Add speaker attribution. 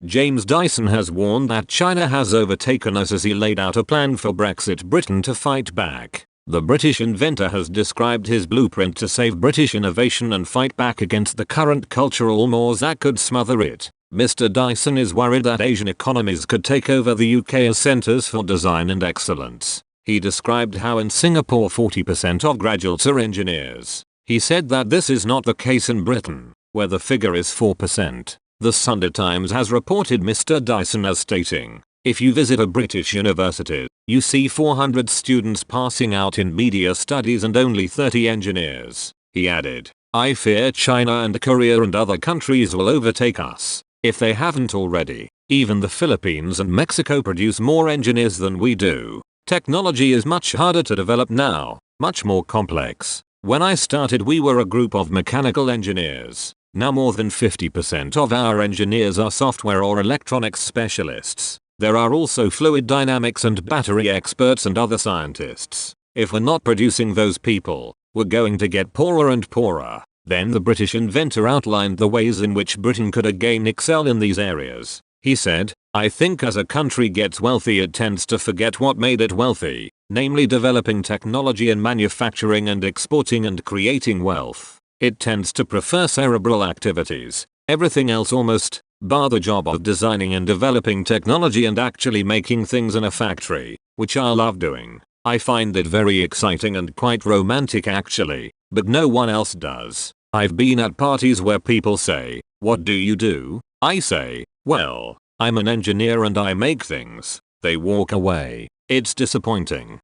Speaker 1: James Dyson has warned that China has overtaken us as he laid out a plan for Brexit Britain to fight back. The British inventor has described his blueprint to save British innovation and fight back against the current cultural mores that could smother it. Mr. Dyson is worried that Asian economies could take over the UK as centres for design and excellence. He described how in Singapore 40% of graduates are engineers. He said that this is not the case in Britain, where the figure is 4%. The Sunday Times has reported Mr. Dyson as stating, "If you visit a British university, you see 400 students passing out in media studies and only 30 engineers." He added, "I fear China and Korea and other countries will overtake us, if they haven't already. Even the Philippines and Mexico produce more engineers than we do. Technology is much harder to develop now, much more complex. When I started we were a group of mechanical engineers. Now more than 50% of our engineers are software or electronics specialists. There are also fluid dynamics and battery experts and other scientists. If we're not producing those people, we're going to get poorer and poorer." Then the British inventor outlined the ways in which Britain could again excel in these areas. He said, "I think as a country gets wealthy it tends to forget what made it wealthy, namely developing technology and manufacturing and exporting and creating wealth. It tends to prefer cerebral activities, everything else almost, bar the job of designing and developing technology and actually making things in a factory, which I love doing. I find it very exciting and quite romantic actually, but no one else does. I've been at parties where people say, 'What do you do?' I say, 'Well, I'm an engineer and I make things.' They walk away. It's disappointing."